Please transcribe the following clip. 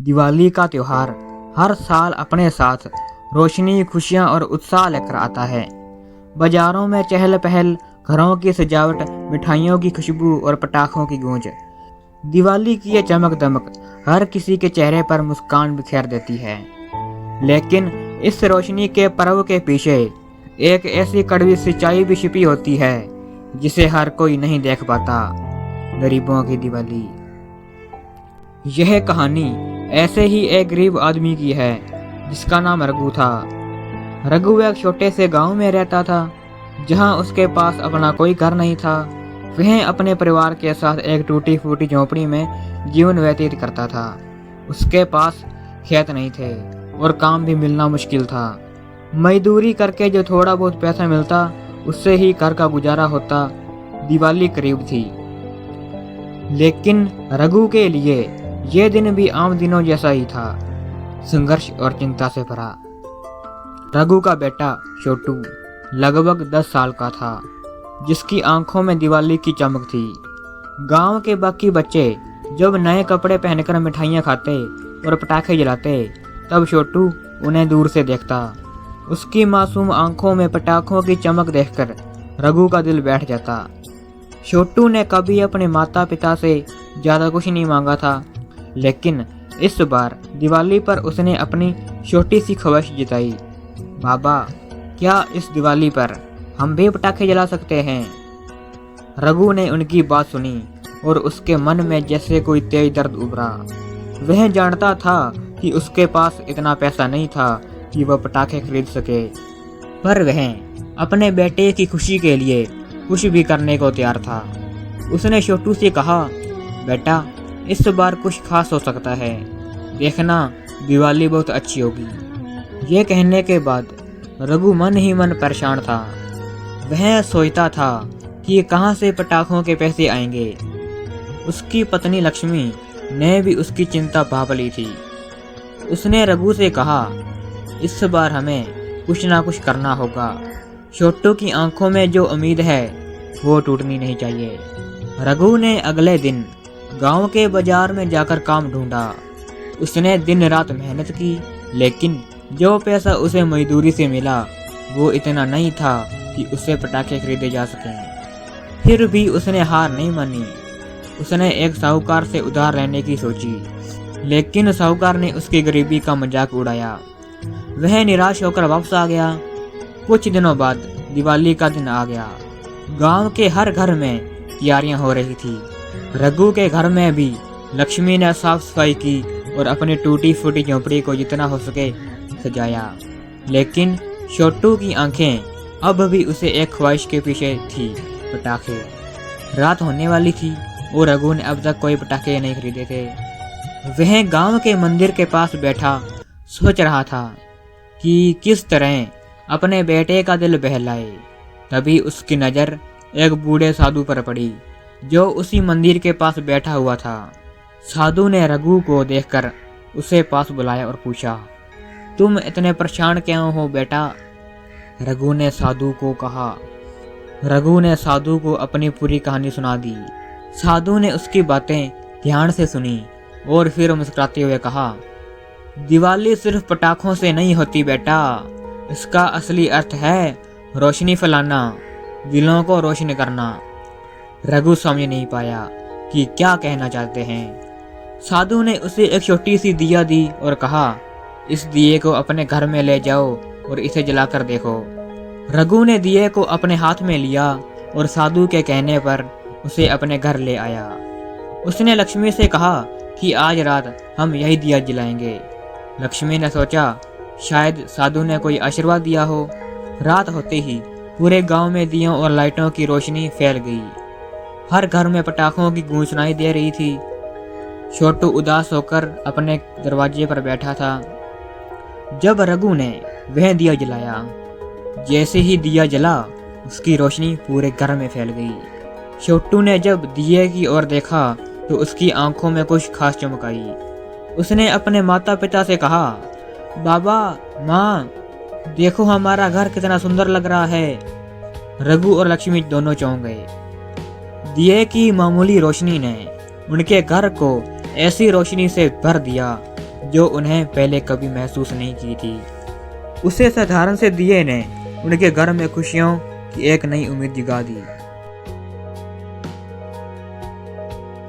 दिवाली का त्योहार हर साल अपने साथ रोशनी, खुशियां और उत्साह लेकर आता है। बाजारों में चहल पहल, घरों की सजावट, मिठाइयों की खुशबू और पटाखों की गूंज। दिवाली की ये चमक दमक हर किसी के चेहरे पर मुस्कान बिखेर देती है। लेकिन इस रोशनी के पर्व के पीछे एक ऐसी कड़वी सच्चाई भी छिपी होती है जिसे हर कोई नहीं देख पाता। गरीबों की दिवाली। यह कहानी ऐसे ही एक गरीब आदमी की है जिसका नाम रघु था। रघु एक छोटे से गांव में रहता था जहां उसके पास अपना कोई घर नहीं था। वह अपने परिवार के साथ एक टूटी फूटी झोंपड़ी में जीवन व्यतीत करता था। उसके पास खेत नहीं थे और काम भी मिलना मुश्किल था। मजदूरी करके जो थोड़ा बहुत पैसा मिलता उससे ही घर का गुजारा होता। दिवाली करीब थी, लेकिन रघु के लिए यह दिन भी आम दिनों जैसा ही था, संघर्ष और चिंता से भरा। रघु का बेटा छोटू लगभग 10 साल का था, जिसकी आंखों में दिवाली की चमक थी। गांव के बाकी बच्चे जब नए कपड़े पहनकर मिठाइयाँ खाते और पटाखे जलाते, तब छोटू उन्हें दूर से देखता। उसकी मासूम आंखों में पटाखों की चमक देखकर रघु का दिल बैठ जाता। छोटू ने कभी अपने माता पिता से ज़्यादा कुछ नहीं मांगा था, लेकिन इस बार दिवाली पर उसने अपनी छोटी सी ख्वाहिश जताई। बाबा, क्या इस दिवाली पर हम भी पटाखे जला सकते हैं? रघु ने उनकी बात सुनी और उसके मन में जैसे कोई तेज दर्द उभरा। वह जानता था कि उसके पास इतना पैसा नहीं था कि वह पटाखे खरीद सके, पर वह अपने बेटे की खुशी के लिए कुछ भी करने को तैयार था। उसने छोटू से कहा, बेटा, इस बार कुछ खास हो सकता है, देखना दिवाली बहुत अच्छी होगी। ये कहने के बाद रघु मन ही मन परेशान था। वह सोचता था कि कहाँ से पटाखों के पैसे आएंगे। उसकी पत्नी लक्ष्मी ने भी उसकी चिंता भांप ली थी। उसने रघु से कहा, इस बार हमें कुछ ना कुछ करना होगा। छोटू की आंखों में जो उम्मीद है वो टूटनी नहीं चाहिए। रघु ने अगले दिन गांव के बाजार में जाकर काम ढूंढा। उसने दिन रात मेहनत की, लेकिन जो पैसा उसे मजदूरी से मिला वो इतना नहीं था कि उससे पटाखे खरीदे जा सकें। फिर भी उसने हार नहीं मानी। उसने एक साहूकार से उधार लेने की सोची, लेकिन साहूकार ने उसकी गरीबी का मजाक उड़ाया। वह निराश होकर वापस आ गया। कुछ दिनों बाद दिवाली का दिन आ गया। गांव के हर घर में तैयारियां हो रही थी। रघु के घर में भी लक्ष्मी ने साफ सफाई की और अपनी टूटी फूटी झोंपड़ी को जितना हो सके सजाया। लेकिन छोटू की आंखें अब भी उसे एक ख्वाहिश के पीछे थी, पटाखे। रात होने वाली थी और रघु ने अब तक कोई पटाखे नहीं खरीदे थे। वह गांव के मंदिर के पास बैठा सोच रहा था कि किस तरह अपने बेटे का दिल बहलाए। तभी उसकी नज़र एक बूढ़े साधु पर पड़ी जो उसी मंदिर के पास बैठा हुआ था। साधु ने रघु को देखकर उसे पास बुलाया और पूछा, तुम इतने परेशान क्यों हो बेटा? रघु ने साधु को अपनी पूरी कहानी सुना दी। साधु ने उसकी बातें ध्यान से सुनी और फिर मुस्कुराते हुए कहा, दिवाली सिर्फ पटाखों से नहीं होती बेटा, इसका असली अर्थ है रोशनी फैलाना, दिलों को रोशन करना। रघु समझ नहीं पाया कि क्या कहना चाहते हैं। साधु ने उसे एक छोटी सी दिया दी और कहा, इस दिए को अपने घर में ले जाओ और इसे जलाकर देखो। रघु ने दिए को अपने हाथ में लिया और साधु के कहने पर उसे अपने घर ले आया। उसने लक्ष्मी से कहा कि आज रात हम यही दिया जलाएंगे। लक्ष्मी ने सोचा शायद साधु ने कोई आशीर्वाद दिया हो। रात होते ही पूरे गांव में दियों और लाइटों की रोशनी फैल गई। हर घर में पटाखों की गूंज सुनाई दे रही थी। छोटू उदास होकर अपने दरवाजे पर बैठा था। जब रघु ने वह दिया जलाया, जैसे ही दिया जला उसकी रोशनी पूरे घर में फैल गई। छोटू ने जब दिए की ओर देखा तो उसकी आंखों में कुछ खास चमक आई। उसने अपने माता पिता से कहा, बाबा, माँ, देखो हमारा घर कितना सुंदर लग रहा है। रघु और लक्ष्मी दोनों चौंक गए। दिए की मामूली रोशनी ने उनके घर को ऐसी रोशनी से भर दिया जो उन्हें पहले कभी महसूस नहीं की थी। उसे साधारण से दिए ने उनके घर में खुशियों की एक नई उम्मीद जगा दी।